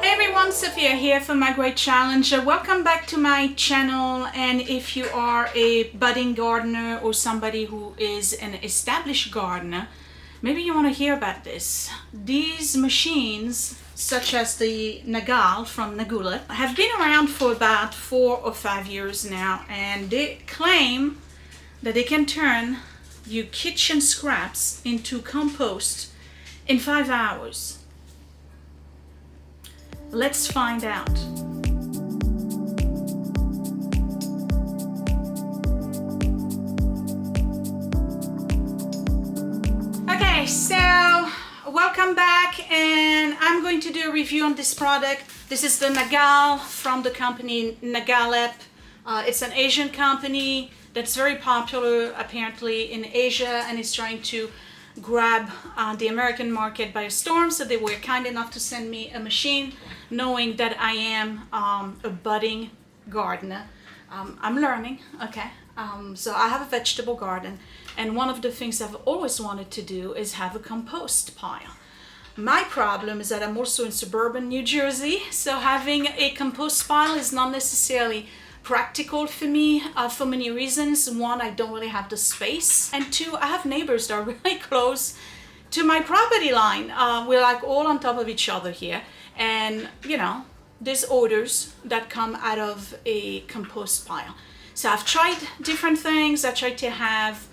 Hey everyone, Sophia here for My Great Challenge. Welcome back to my channel, and if you are a budding gardener or somebody who is an established gardener, maybe you want to hear about this. These machines, such as the Nagual from Nagualep, have been around for about 4 or 5 years now, and they claim that they can turn your kitchen scraps into compost in 5 hours. Let's find out. Okay, so welcome back, and I'm going to do a review on this product. This is the Nagual from the company Nagualep. It's an Asian company that's very popular apparently in Asia, and is trying to grab the American market by storm. So they were kind enough to send me a machine, knowing that I am a budding gardener. I'm learning, okay? So I have a vegetable garden, and one of the things I've always wanted to do is have a compost pile. My problem is that I'm also in suburban New Jersey, so having a compost pile is not necessarily practical for me for many reasons. One, I don't really have the space, and two, I have neighbors that are really close to my property line. We're like all on top of each other here, and you know, there's odors that come out of a compost pile. So I've tried different things. I tried to have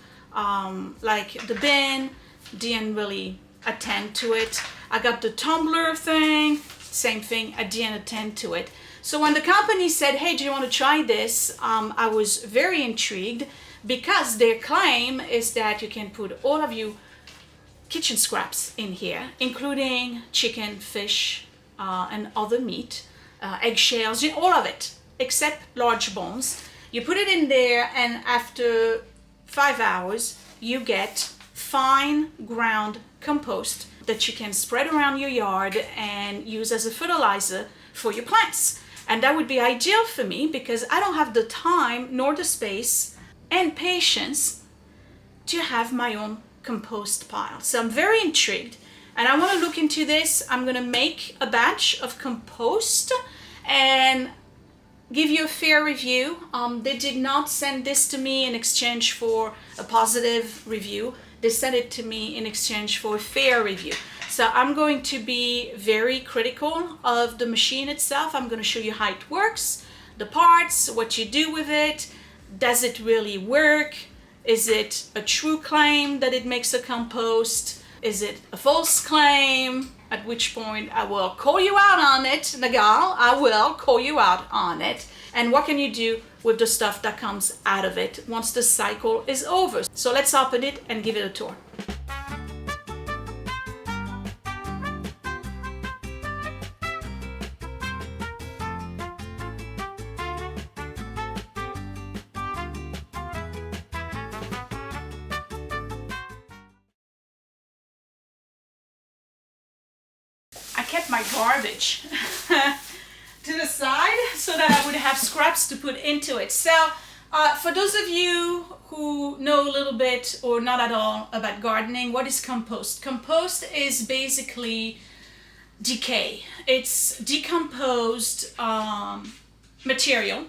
like the bin, didn't really attend to it. I got the tumbler thing, same thing, I didn't attend to it. So when the company said, hey, do you want to try this? I was very intrigued, because their claim is that you can put all of your kitchen scraps in here, including chicken, fish, and other meat, eggshells, all of it, except large bones. You put it in there, and after 5 hours, you get fine ground compost that you can spread around your yard and use as a fertilizer for your plants. And that would be ideal for me, because I don't have the time nor the space and patience to have my own compost pile. So I'm very intrigued, and I want to look into this. I'm going to make a batch of compost and give you a fair review. They did not send this to me in exchange for a positive review. They sent it to me in exchange for a fair review. So I'm going to be very critical of the machine itself. I'm going to show you how it works, the parts, what you do with it. Does it really work? Is it a true claim that it makes a compost? Is it a false claim? At which point I will call you out on it, Nagual. I will call you out on it. And what can you do with the stuff that comes out of it once the cycle is over? So let's open it and give it a tour. I kept my garbage to the side so that I would have scraps to put into it. So for those of you who know a little bit or not at all about gardening, what is compost? Compost is basically decay. It's decomposed material,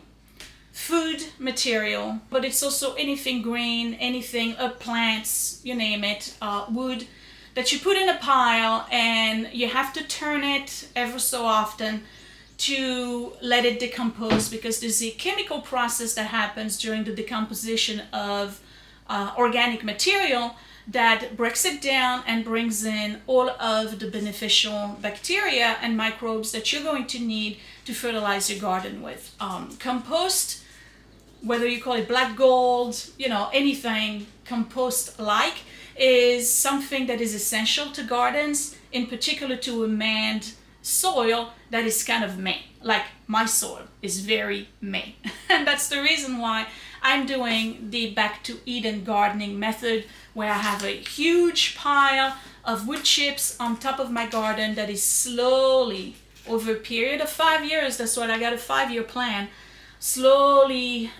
food material, but it's also anything green, anything, plants, you name it, wood, that you put in a pile, and you have to turn it ever so often to let it decompose, because there's a chemical process that happens during the decomposition of organic material that breaks it down and brings in all of the beneficial bacteria and microbes that you're going to need to fertilize your garden with. Compost, whether you call it black gold, you know, anything compost-like, is something that is essential to gardens, in particular to a manned soil that is kind of meh. Like my soil is very meh. And that's the reason why I'm doing the Back to Eden gardening method, where I have a huge pile of wood chips on top of my garden that is slowly, over a period of 5 years, that's what I got, a 5-year plan, slowly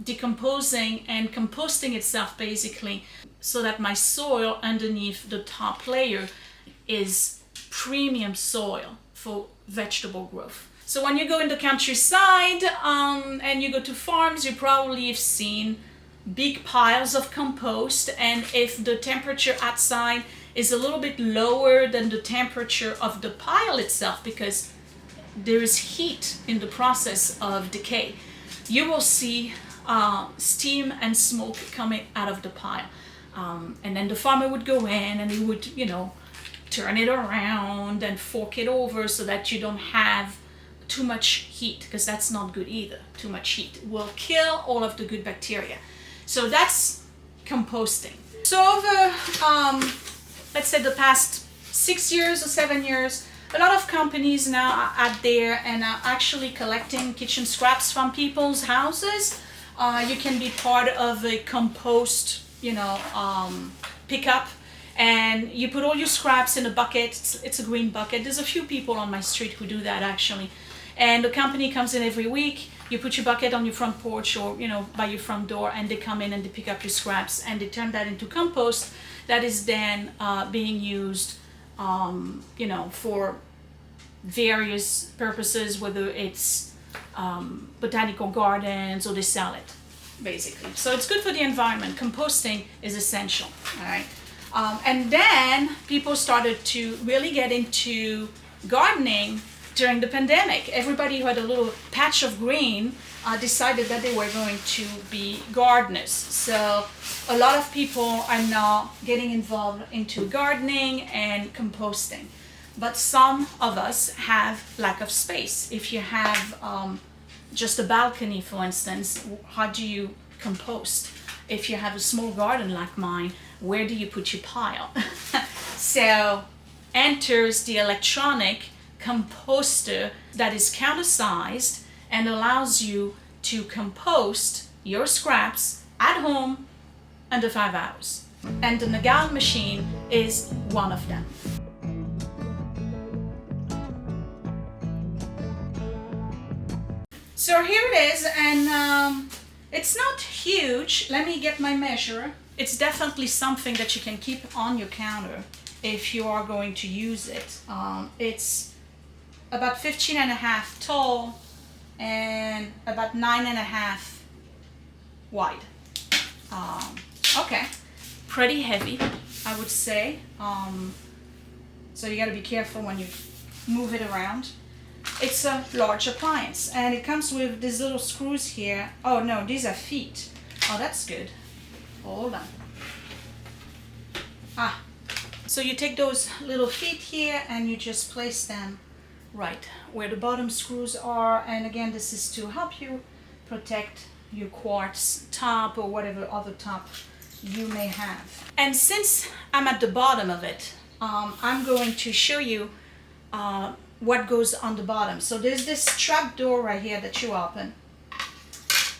decomposing and composting itself basically, so that my soil underneath the top layer is premium soil for vegetable growth. So when you go in the countryside and you go to farms, you probably have seen big piles of compost, and if the temperature outside is a little bit lower than the temperature of the pile itself, because there is heat in the process of decay, you will see steam and smoke coming out of the pile. And then the farmer would go in and he would, you know, turn it around and fork it over so that you don't have too much heat, because that's not good either. Too much heat will kill all of the good bacteria. So that's composting. So over, let's say the past 6 years or 7 years, a lot of companies now are out there and are actually collecting kitchen scraps from people's houses. You can be part of a compost, you know, pickup, and you put all your scraps in a bucket. It's a green bucket. There's a few people on my street who do that actually. And the company comes in every week. You put your bucket on your front porch or, you know, by your front door, and they come in and they pick up your scraps and they turn that into compost that is then being used, you know, for various purposes, whether it's botanical gardens, or they sell it, basically. So it's good for the environment. Composting is essential, all right? And then people started to really get into gardening during the pandemic. Everybody who had a little patch of green decided that they were going to be gardeners. So a lot of people are now getting involved into gardening and composting. But some of us have lack of space. If you have just a balcony, for instance, how do you compost? If you have a small garden like mine, where do you put your pile? So enters the electronic composter that is counter-sized and allows you to compost your scraps at home under 5 hours. And the Nagual machine is one of them. So here it is, and it's not huge. Let me get my measure. It's definitely something that you can keep on your counter if you are going to use it. It's about 15.5 tall and about 9.5 wide. Okay, pretty heavy, I would say. So you got to be careful when you move it around. It's a large appliance, and it comes with these little screws here. Oh no, these are feet. Oh, that's good. Hold on. So you take those little feet here and you just place them right where the bottom screws are. And again, this is to help you protect your quartz top or whatever other top you may have. And since I'm at the bottom of it, I'm going to show you what goes on the bottom. So there's this trap door right here that you open,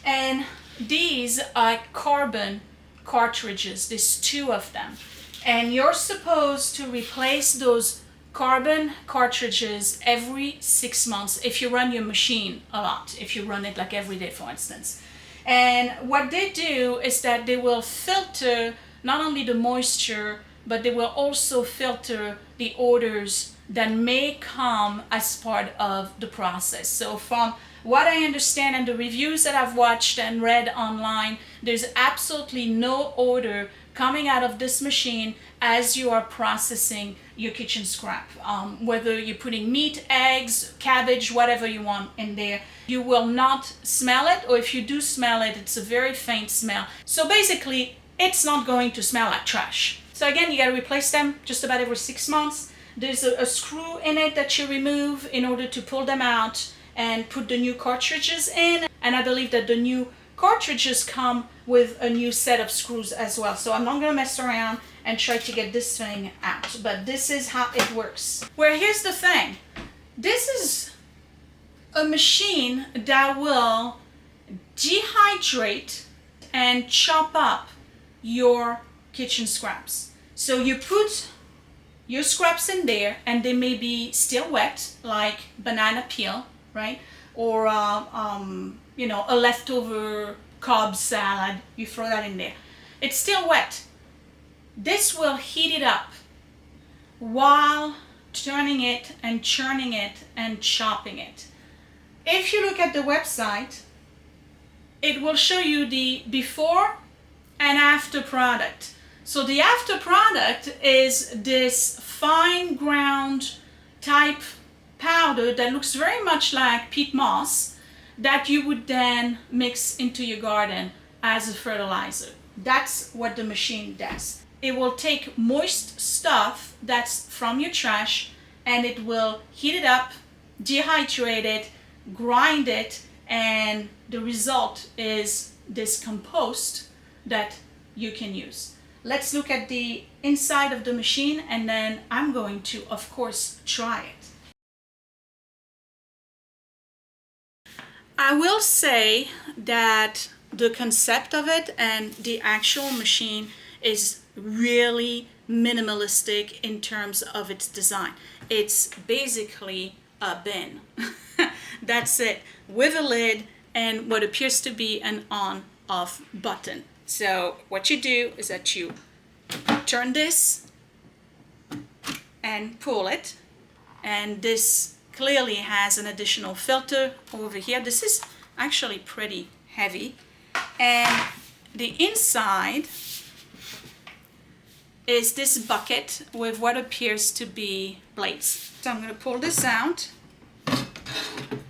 and these are carbon cartridges. There's 2 of them, and you're supposed to replace those carbon cartridges every 6 months if you run your machine a lot, if you run it like every day, for instance. And what they do is that they will filter not only the moisture, but they will also filter the odors that may come as part of the process. So from what I understand and the reviews that I've watched and read online, there's absolutely no odor coming out of this machine as you are processing your kitchen scrap. Whether you're putting meat, eggs, cabbage, whatever you want in there, you will not smell it, or if you do smell it, it's a very faint smell. So basically, it's not going to smell like trash. So again, you got to replace them just about every 6 months. There's a screw in it that you remove in order to pull them out and put the new cartridges in. And I believe that the new cartridges come with a new set of screws as well. So I'm not going to mess around and try to get this thing out, but this is how it works. Well, here's the thing. This is a machine that will dehydrate and chop up your kitchen scraps. So you put your scraps in there, and they may be still wet, like banana peel, right? Or you know, a leftover Cobb salad, you throw that in there. It's still wet. This will heat it up while turning it and churning it and chopping it. If you look at the website, it will show you the before and after product. So the after product is this fine ground type powder that looks very much like peat moss that you would then mix into your garden as a fertilizer. That's what the machine does. It will take moist stuff that's from your trash and it will heat it up, dehydrate it, grind it, and the result is this compost that you can use. Let's look at the inside of the machine and then I'm going to, of course, try it. I will say that the concept of it and the actual machine is really minimalistic in terms of its design. It's basically a bin. That's it, with a lid and what appears to be an on-off button. So what you do is that you turn this and pull it, and this clearly has an additional filter over here. This is actually pretty heavy, and the inside is this bucket with what appears to be blades. So I'm going to pull this out,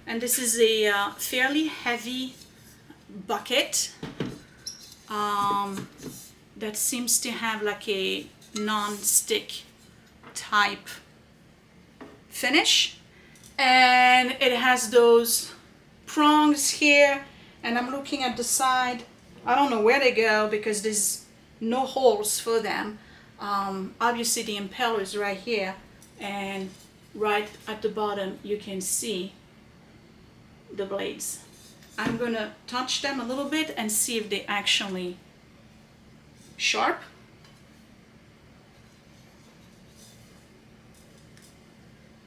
and this is a fairly heavy bucket that seems to have like a non-stick type finish, and it has those prongs here, and I'm looking at the side. I don't know where they go because there's no holes for them. Obviously the impeller is right here, and right at the bottom you can see the blades. I'm gonna touch them a little bit and see if they actually sharp.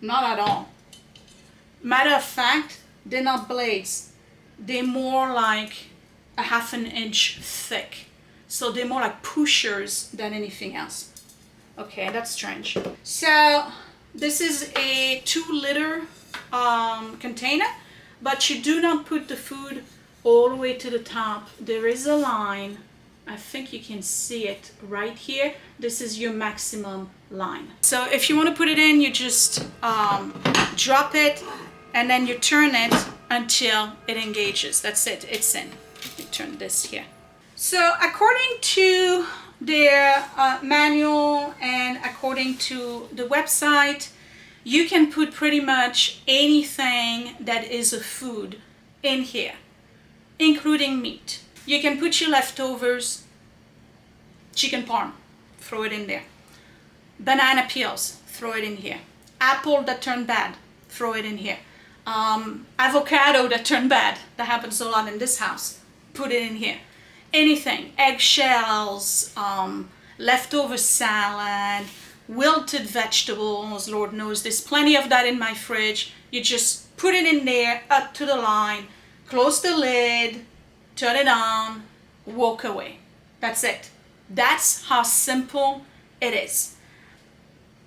Not at all. Matter of fact, they're not blades. They're more like a ½ inch thick. So they're more like pushers than anything else. Okay, that's strange. So this is a 2-liter container, but you do not put the food all the way to the top. There is a line. I think you can see it right here. This is your maximum line. So if you want to put it in, you just drop it and then you turn it until it engages. That's it, it's in. You turn this here. So according to their manual and according to the website, you can put pretty much anything that is a food in here, including meat. You can put your leftovers, chicken parm, throw it in there. Banana peels, throw it in here. Apple that turned bad, throw it in here. Avocado that turned bad, that happens a lot in this house, put it in here. Anything, eggshells, leftover salad, wilted vegetables, Lord knows there's plenty of that in my fridge. You just put it in there, up to the line, close the lid, turn it on, walk away. That's it. That's how simple it is.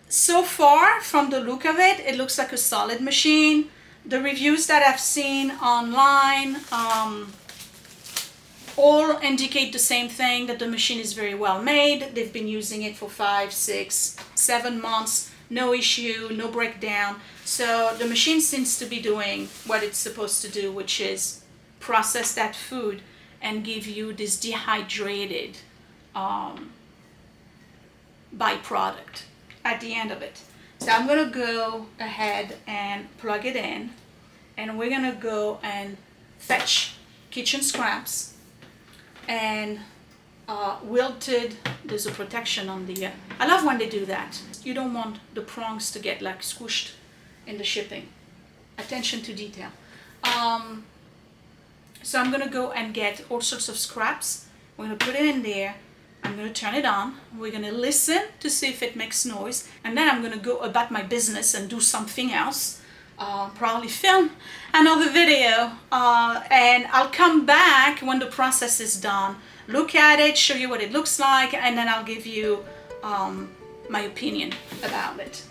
So far, from the look of it, it looks like a solid machine. The reviews that I've seen online all indicate the same thing, that the machine is very well made. They've been using it for 5, 6, 7 months, no issue, no breakdown. So the machine seems to be doing what it's supposed to do, which is process that food and give you this dehydrated byproduct at the end of it. So I'm gonna go ahead and plug it in, and we're gonna go and fetch kitchen scraps and wilted, there's a protection on the, I love when they do that. You don't want the prongs to get like squished in the shipping. Attention to detail. So I'm gonna go and get all sorts of scraps. We're gonna put it in there. I'm gonna turn it on. We're gonna listen to see if it makes noise, and then I'm gonna go about my business and do something else. Probably film another video, and I'll come back when the process is done, look at it, show you what it looks like, and then I'll give you my opinion about it.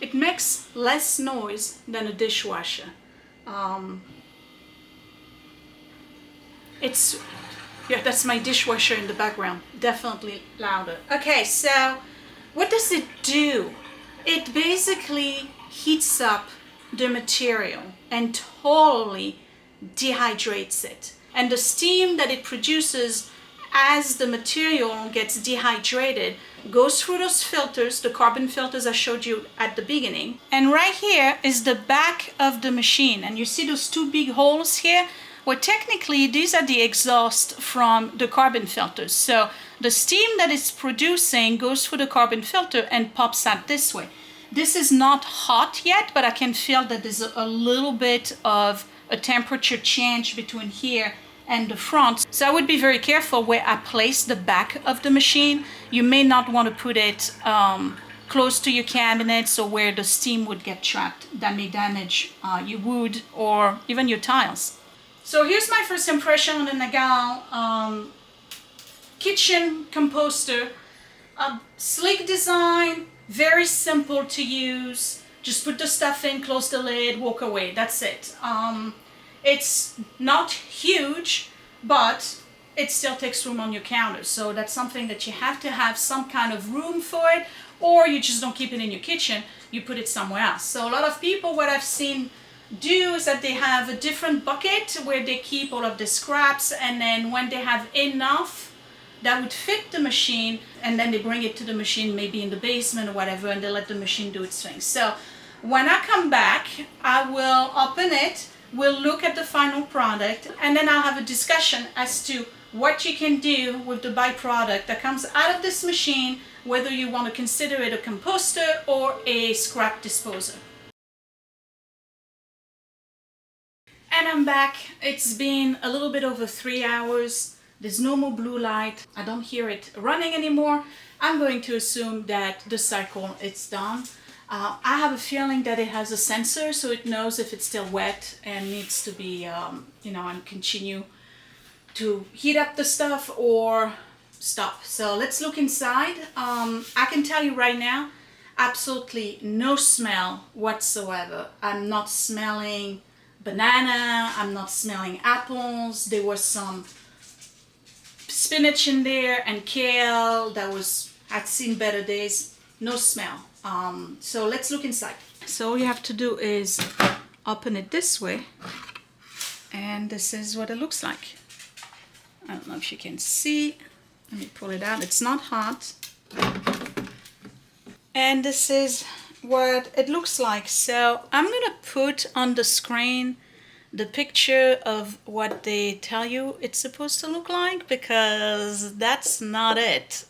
it makes less noise than a dishwasher. Yeah, that's my dishwasher in the background, definitely louder. Okay, so what does it do? It basically heats up the material and totally dehydrates it. And the steam that it produces as the material gets dehydrated goes through those filters, the carbon filters I showed you at the beginning. And right here is the back of the machine. And you see those two big holes here? Well, technically, these are the exhaust from the carbon filters. So the steam that it's producing goes through the carbon filter and pops out this way. This is not hot yet, but I can feel that there's a little bit of a temperature change between here and the front. So I would be very careful where I place the back of the machine. You may not want to put it close to your cabinets or where the steam would get trapped. That may damage your wood or even your tiles. So here's my first impression on the Nagual kitchen composter. Sleek design, very simple to use. Just put the stuff in, close the lid, walk away. That's it. It's not huge, but it still takes room on your counter. So that's something that you have to have some kind of room for it, or you just don't keep it in your kitchen, you put it somewhere else. So a lot of people, what I've seen do is that they have a different bucket where they keep all of the scraps, and then when they have enough that would fit the machine, and then they bring it to the machine maybe in the basement or whatever, and they let the machine do its thing. So when I come back, I will open it, we'll look at the final product, and then I'll have a discussion as to what you can do with the byproduct that comes out of this machine, whether you want to consider it a composter or a scrap disposer. And I'm back. It's been a little bit over 3 hours. There's no more blue light. I don't hear it running anymore. I'm going to assume that the cycle is done. I have a feeling that it has a sensor, so it knows if it's still wet and needs to be, and continue to heat up the stuff or stop. So let's look inside. I can tell you right now, absolutely no smell whatsoever. I'm not smelling banana, I'm not smelling apples. There was some spinach in there and kale I'd seen better days. No smell. So let's look inside. So all you have to do is open it this way, and this is what it looks like. I don't know if you can see. Let me pull it out. It's not hot. And this is what it looks like. So I'm gonna put on the screen the picture of what they tell you it's supposed to look like, because that's not it.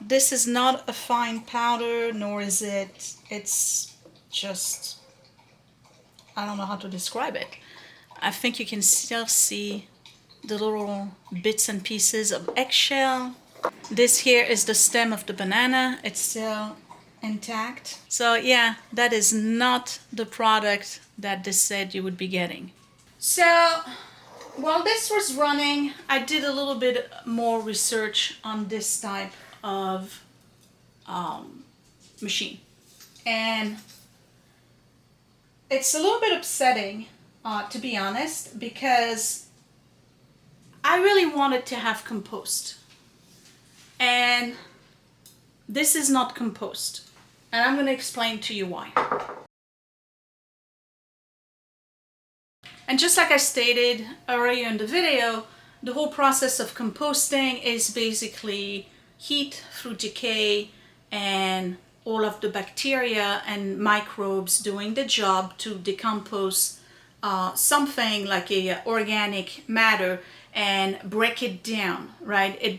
This is not a fine powder, nor is it. It's just, I don't know how to describe it. I think you can still see the little bits and pieces of eggshell. This here is the stem of the banana. It's still intact. So yeah, that is not the product that they said you would be getting. So while this was running, I did a little bit more research on this type of machine, and it's a little bit upsetting, to be honest, because I really wanted to have compost, and this is not compost, and I'm going to explain to you why. And just like I stated earlier in the video, the whole process of composting is basically heat through decay and all of the bacteria and microbes doing the job to decompose something like a organic matter and break it down, right? It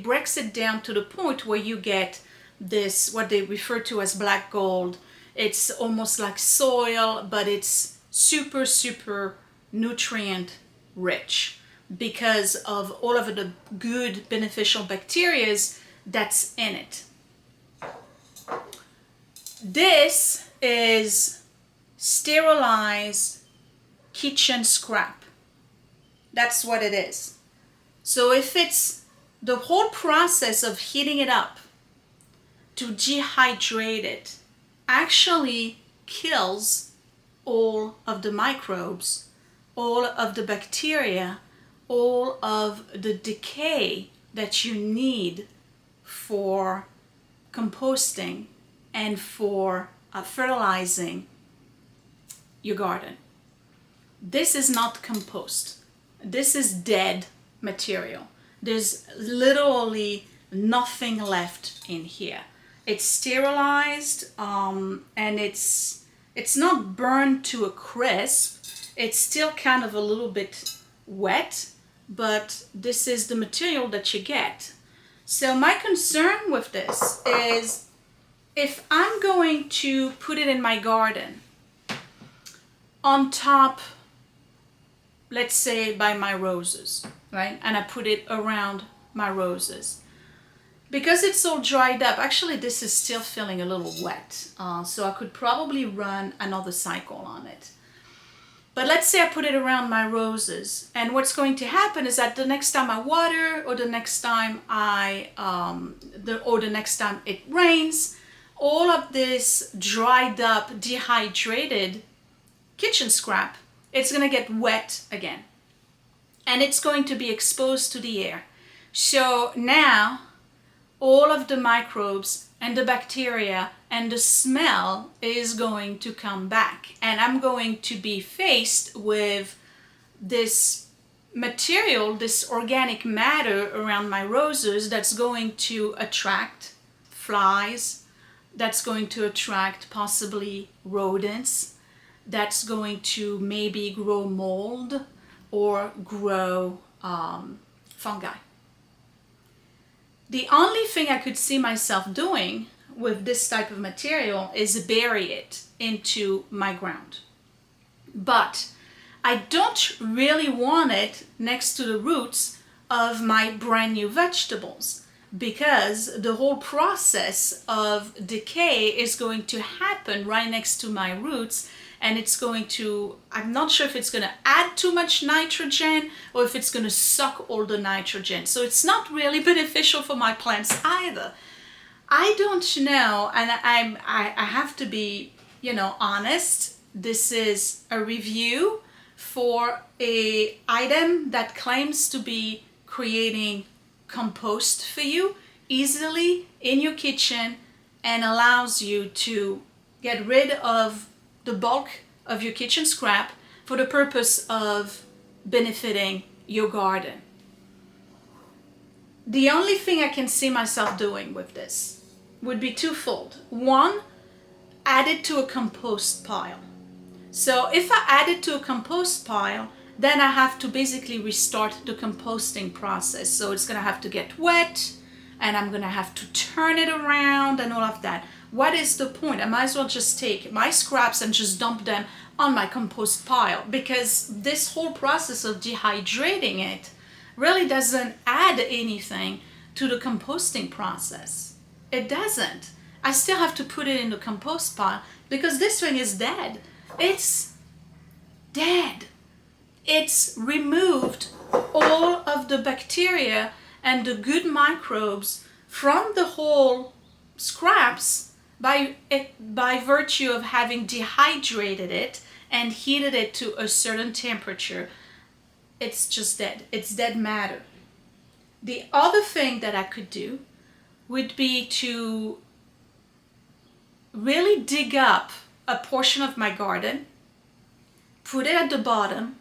breaks it down to the point where you get this, what they refer to as black gold. It's almost like soil, but it's super, super nutrient rich because of all of the good beneficial bacteria that's in it. This is sterilized kitchen scrap. That's what it is. So if it's the whole process of heating it up to dehydrate it actually kills all of the microbes, all of the bacteria, all of the decay that you need for composting and for fertilizing your garden. This is not compost. This is dead material. There's literally nothing left in here. It's sterilized, and it's not burned to a crisp. It's still kind of a little bit wet, but this is the material that you get. So my concern with this is, if I'm going to put it in my garden on top, let's say by my roses, right? And I put it around my roses. Because it's all dried up, actually this is still feeling a little wet. So I could probably run another cycle on it. But let's say I put it around my roses, and what's going to happen is that the next time I water, or the next time the next time it rains, all of this dried up, dehydrated kitchen scrap, it's going to get wet again, and it's going to be exposed to the air. So now all of the microbes and the bacteria and the smell is going to come back, and I'm going to be faced with this material, this organic matter around my roses that's going to attract flies, that's going to attract possibly rodents, that's going to maybe grow mold or grow fungi. The only thing I could see myself doing with this type of material is bury it into my ground. But I don't really want it next to the roots of my brand new vegetables, because the whole process of decay is going to happen right next to my roots, and it's going to, I'm not sure if it's going to add too much nitrogen or if it's going to suck all the nitrogen. So it's not really beneficial for my plants either. I don't know, and I have to be, honest. This is a review for a item that claims to be creating compost for you easily in your kitchen, and allows you to get rid of the bulk of your kitchen scrap for the purpose of benefiting your garden. The only thing I can see myself doing with this would be twofold. One, add it to a compost pile. So if I add it to a compost pile, then I have to basically restart the composting process. So it's gonna have to get wet, and I'm gonna have to turn it around and all of that. What is the point? I might as well just take my scraps and just dump them on my compost pile, because this whole process of dehydrating it really doesn't add anything to the composting process. It doesn't. I still have to put it in the compost pile because this thing is dead. It's dead. It's removed all of the bacteria and the good microbes from the whole scraps by virtue of having dehydrated it and heated it to a certain temperature. It's just dead. It's dead matter. The other thing that I could do would be to really dig up a portion of my garden, put it at the bottom,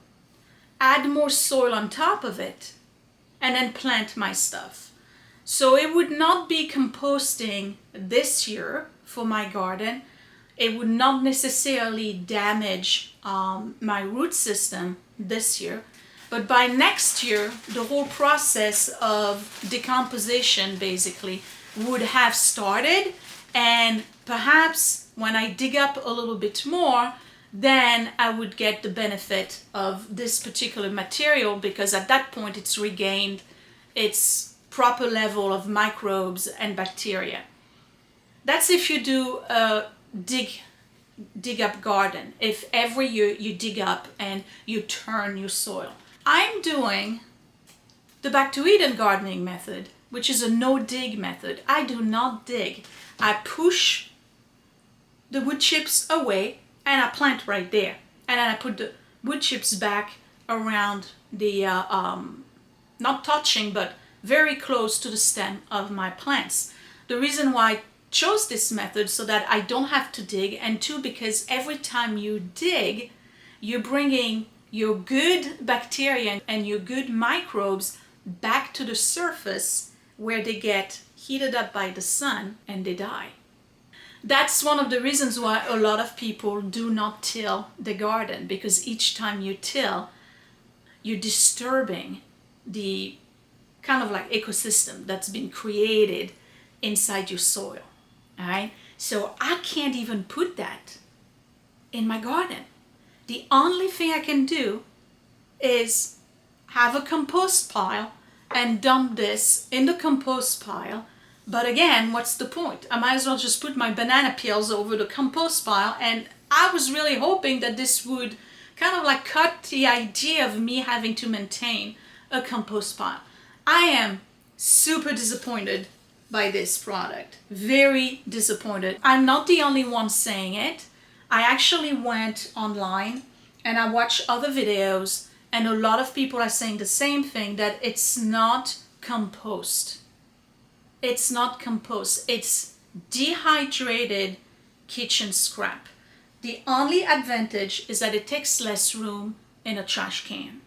add more soil on top of it, and then plant my stuff. So it would not be composting this year for my garden. It would not necessarily damage my root system this year. But by next year, the whole process of decomposition basically would have started, and perhaps when I dig up a little bit more, then I would get the benefit of this particular material, because at that point it's regained its proper level of microbes and bacteria. That's if you do a dig up garden, if every year you dig up and you turn your soil. I'm doing the back to Eden gardening method, which is a no dig method. I do not dig. I push the wood chips away and I plant right there. And then I put the wood chips back around the, not touching, but very close to the stem of my plants. The reason why I chose this method so that I don't have to dig, and two, because every time you dig, you're bringing your good bacteria and your good microbes back to the surface where they get heated up by the sun and they die. That's one of the reasons why a lot of people do not till the garden, because each time you till, you're disturbing the kind of like ecosystem that's been created inside your soil. All right, so I can't even put that in my garden. The only thing I can do is have a compost pile and dump this in the compost pile. But again, what's the point? I might as well just put my banana peels over the compost pile. And I was really hoping that this would kind of like cut the idea of me having to maintain a compost pile. I am super disappointed by this product. Very disappointed. I'm not the only one saying it. I actually went online and I watched other videos, and a lot of people are saying the same thing, that it's not compost. It's not compost. It's dehydrated kitchen scrap. The only advantage is that it takes less room in a trash can.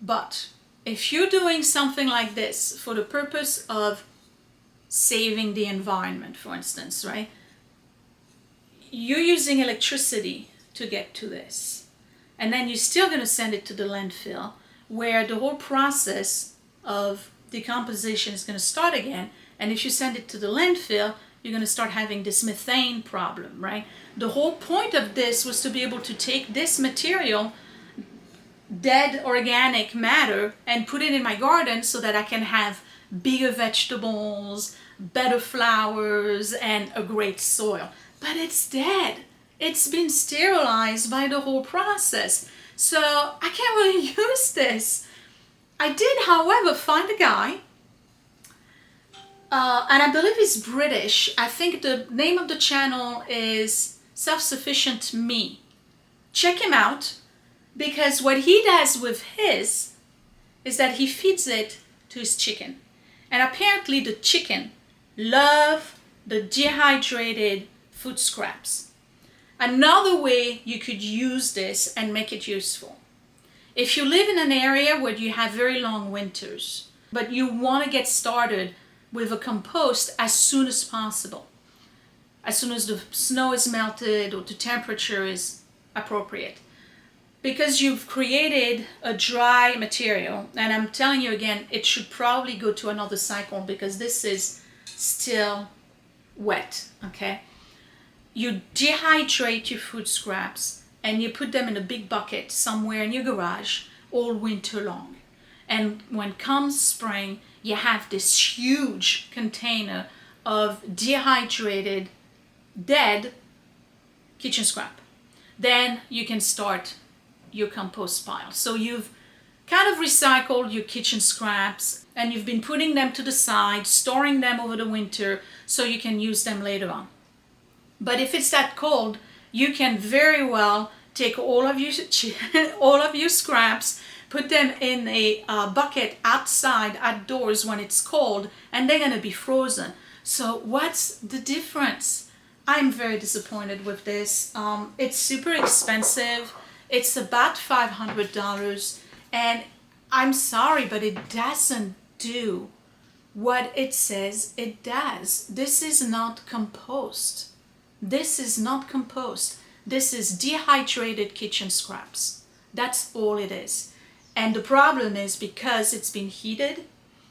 But if you're doing something like this for the purpose of saving the environment, for instance, right? You're using electricity to get to this. And then you're still going to send it to the landfill, where the whole process of decomposition is going to start again. And if you send it to the landfill, you're going to start having this methane problem, right? The whole point of this was to be able to take this material, dead organic matter, and put it in my garden so that I can have bigger vegetables, better flowers, and a great soil. But it's dead. It's been sterilized by the whole process. So I can't really use this. I did, however, find a guy, and I believe he's British. I think the name of the channel is Self-Sufficient Me. Check him out, because what he does with his is that he feeds it to his chicken. And apparently the chicken love the dehydrated food scraps. Another way you could use this and make it useful. If you live in an area where you have very long winters, but you want to get started with a compost as soon as possible, as soon as the snow is melted or the temperature is appropriate, because you've created a dry material, and I'm telling you again, it should probably go to another cycle because this is still wet, okay? You dehydrate your food scraps and you put them in a big bucket somewhere in your garage all winter long. And when comes spring, you have this huge container of dehydrated, dead kitchen scrap. Then you can start your compost pile. So you've kind of recycled your kitchen scraps and you've been putting them to the side, storing them over the winter so you can use them later on. But if it's that cold, you can very well take all of your scraps, put them in a bucket outside, outdoors when it's cold, and they're gonna be frozen. So what's the difference? I'm very disappointed with this. It's super expensive. It's about $500, and I'm sorry, but it doesn't do what it says it does. This is not compost. This is not compost. This is dehydrated kitchen scraps. That's all it is. And the problem is, because it's been heated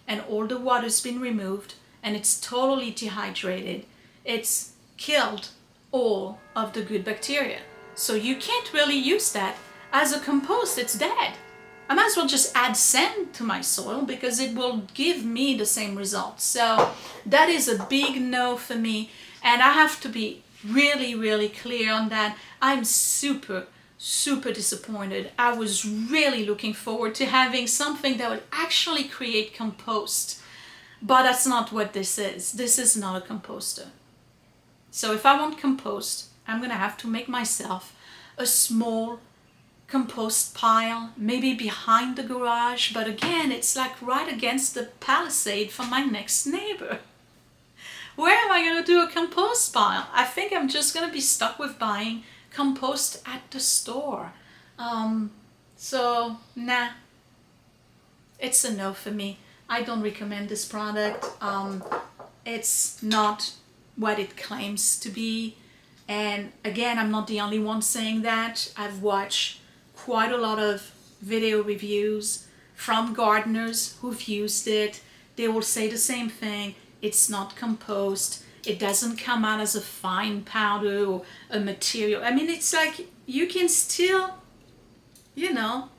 and all the water's been removed and it's totally dehydrated, it's killed all of the good bacteria. So you can't really use that as a compost. It's dead. I might as well just add sand to my soil because it will give me the same results. So that is a big no for me, and I have to be really, really clear on that. I'm super disappointed. I was really looking forward to having something that would actually create compost, but that's not what this is. This is not a composter. So if I want compost, I'm gonna have to make myself a small compost pile, maybe behind the garage, but again, it's like right against the palisade from my next neighbor. Where am I gonna do a compost pile? I think I'm just gonna be stuck with buying compost at the store. So nah, it's a no for me. I don't recommend this product. It's not what it claims to be. And again, I'm not the only one saying that. I've watched quite a lot of video reviews from gardeners who've used it. They will say the same thing. It's not compost. It doesn't come out as a fine powder or a material. I mean, it's like you can still, you know,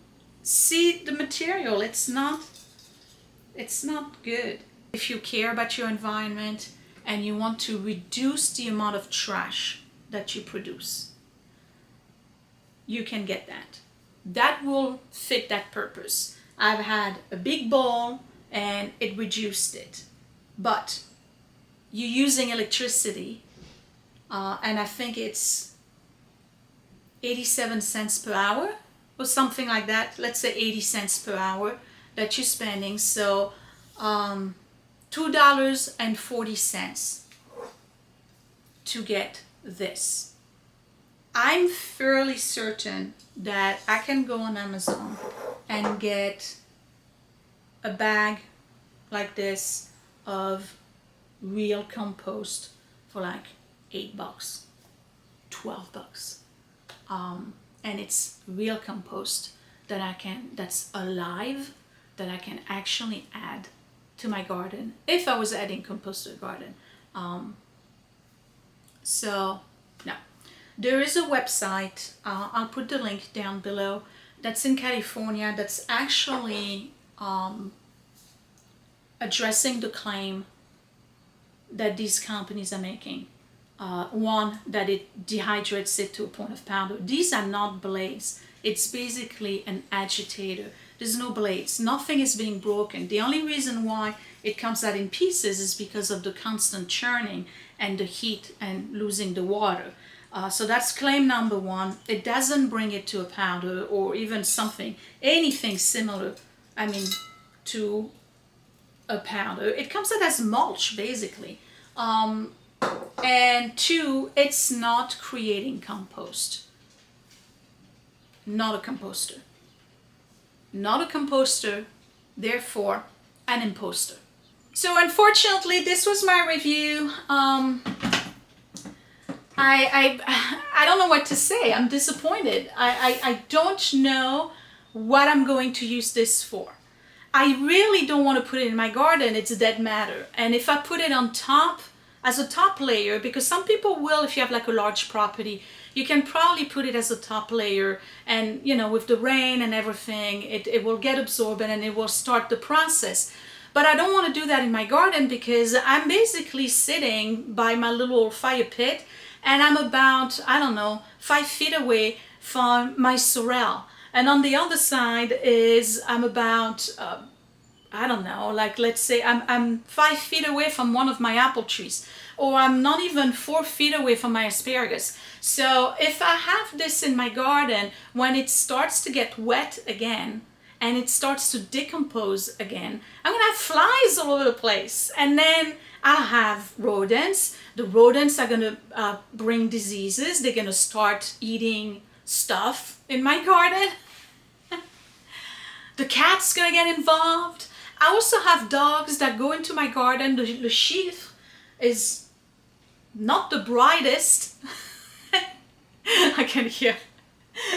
see the material. It's not good. If you care about your environment and you want to reduce the amount of trash that you produce, you can get that. That will fit that purpose. I've had a big bowl and it reduced it. But you're using electricity, and I think it's 87 cents per hour or something like that. Let's say 80 cents per hour that you're spending. So $2.40 to get this. I'm fairly certain that I can go on Amazon and get a bag like this of real compost for like $8, $12. And it's real compost that's alive, that I can actually add to my garden if I was adding compost to a garden. So no, there is a website, I'll put the link down below, that's in California, that's actually addressing the claim that these companies are making. One, that it dehydrates it to a point of powder. These are not blades. It's basically an agitator. There's no blades. Nothing is being broken. The only reason why it comes out in pieces is because of the constant churning and the heat and losing the water. So that's claim number one. It doesn't bring it to a powder or even anything similar, to a powder. It comes out as mulch, basically. And two, it's not creating compost. Not a composter. Not a composter, therefore an imposter. So unfortunately, this was my review. I don't know what to say. I'm disappointed. I don't know what I'm going to use this for. I really don't want to put it in my garden. It's dead matter. And if I put it on top, as a top layer, because some people will, if you have like a large property, you can probably put it as a top layer, and with the rain and everything, it will get absorbed and it will start the process. But I don't want to do that in my garden because I'm basically sitting by my little fire pit and I'm about, 5 feet away from my sorrel. And on the other side is I'm about, let's say I'm 5 feet away from one of my apple trees, or I'm not even 4 feet away from my asparagus. So if I have this in my garden, when it starts to get wet again and it starts to decompose again, I'm gonna have flies all over the place, and then I'll have rodents. The rodents are gonna bring diseases. They're gonna start eating stuff in my garden. The cat's gonna get involved. I also have dogs that go into my garden. The sheath is not the brightest. I can hear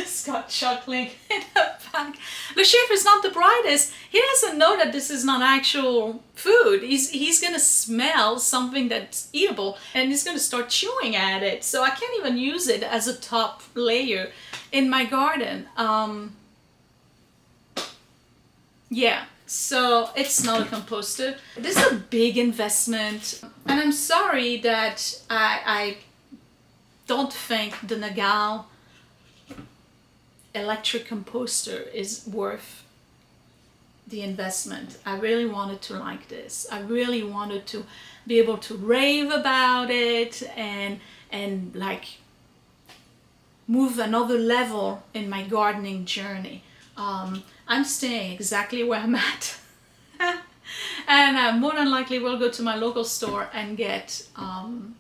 Scott chuckling in the back. The sheep is not the brightest. He doesn't know that this is not actual food. He's gonna smell something that's eatable and he's gonna start chewing at it. So I can't even use it as a top layer in my garden. Yeah, so it's not a composter. This is a big investment, and I'm sorry that I don't think the Nagual electric composter is worth the investment. I really wanted to like this. I really wanted to be able to rave about it and like move another level in my gardening journey. I'm staying exactly where I'm at. And I more than likely will go to my local store and get some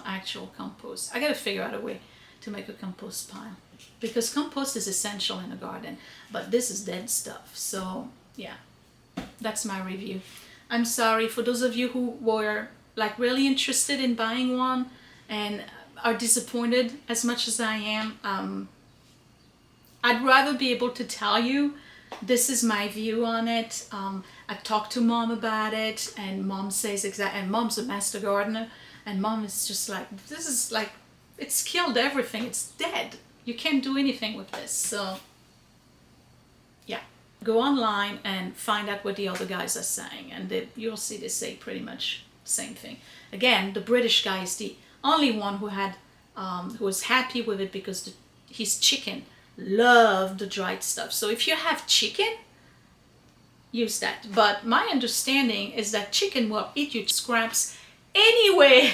actual compost. I gotta figure out a way to make a compost pile, because compost is essential in a garden, but this is dead stuff. So yeah, that's my review. I'm sorry for those of you who were like really interested in buying one and are disappointed as much as I am. I'd rather be able to tell you this is my view on it. I talked to Mom about it, and Mom says and Mom's a master gardener, and Mom is just like, this is like, it's killed everything, it's dead. You can't do anything with this. So yeah, go online and find out what the other guys are saying, and you'll see they say pretty much the same thing. Again, the British guy is the only one who was happy with it, because his chicken loved the dried stuff. So if you have chicken, use that. But my understanding is that chicken will eat your scraps anyway.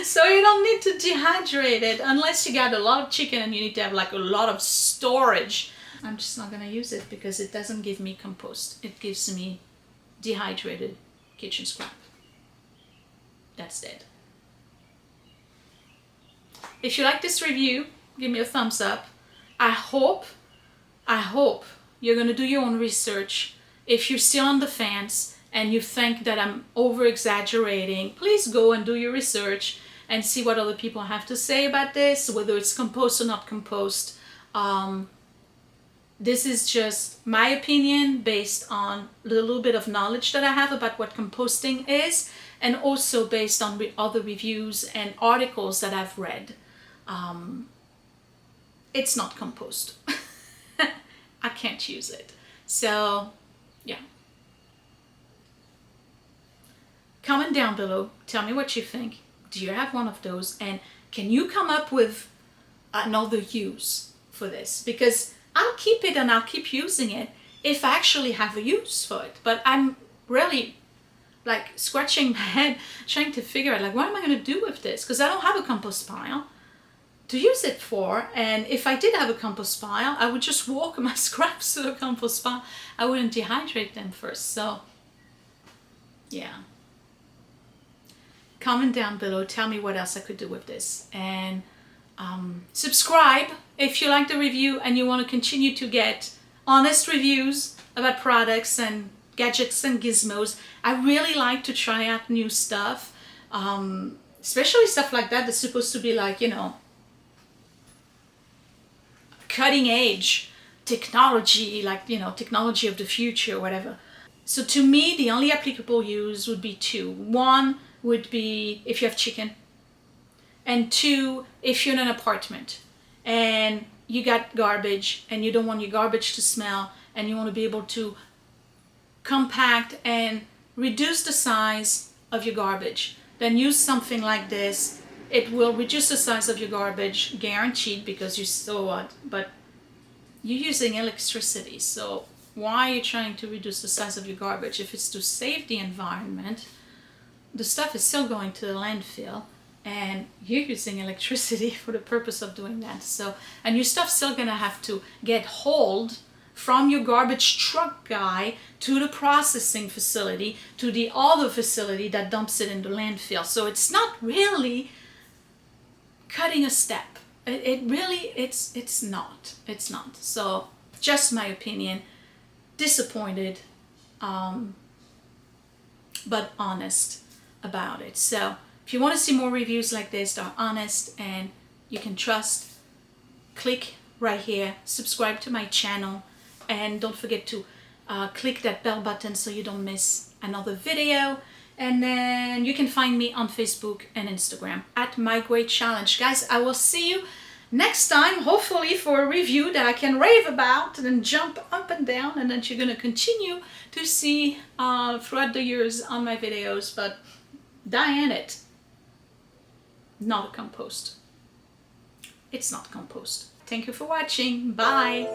So you don't need to dehydrate it unless you got a lot of chicken and you need to have like a lot of storage. I'm just not gonna use it because it doesn't give me compost. It gives me dehydrated kitchen scrap. That's dead. If you like this review, give me a thumbs up. I hope you're gonna do your own research. If you're still on the fence and you think that I'm over exaggerating, please go and do your research and see what other people have to say about this, whether it's compost or not compost. This is just my opinion based on the little bit of knowledge that I have about what composting is, and also based on other reviews and articles that I've read. It's not compost. I can't use it. So yeah. Comment down below. Tell me what you think. Do you have one of those? And can you come up with another use for this? Because I'll keep it and I'll keep using it if I actually have a use for it. But I'm really like scratching my head trying to figure out like, what am I going to do with this? Because I don't have a compost pile to use it for, and if I did have a compost pile, I would just walk my scraps to the compost pile. I wouldn't dehydrate them first. So yeah, comment down below, tell me what else I could do with this, and subscribe if you like the review and you want to continue to get honest reviews about products and gadgets and gizmos. I really like to try out new stuff, especially stuff like that that's supposed to be like, you know, cutting edge technology, like, you know, technology of the future or whatever. So to me, the only applicable use would be two. One would be if you have chicken, and two, if you're in an apartment and you got garbage and you don't want your garbage to smell and you want to be able to compact and reduce the size of your garbage, then use something like this. It will reduce the size of your garbage, guaranteed, because you still what? But you're using electricity, so why are you trying to reduce the size of your garbage? If it's to save the environment, the stuff is still going to the landfill, and you're using electricity for the purpose of doing that. So, and your stuff's still gonna have to get hauled from your garbage truck guy to the processing facility to the other facility that dumps it in the landfill. So it's not really cutting a step. It's not. So just my opinion. Disappointed, but honest about it. So if you want to see more reviews like this that are honest and you can trust, click right here, subscribe to my channel, and don't forget to click that bell button so you don't miss another video. And then you can find me on Facebook and Instagram at mygreatchallenge. Guys, I will see you next time, hopefully for a review that I can rave about and jump up and down, and that you're going to continue to see throughout the years on my videos. But die in it. Not a compost. It's not compost. Thank you for watching. Bye.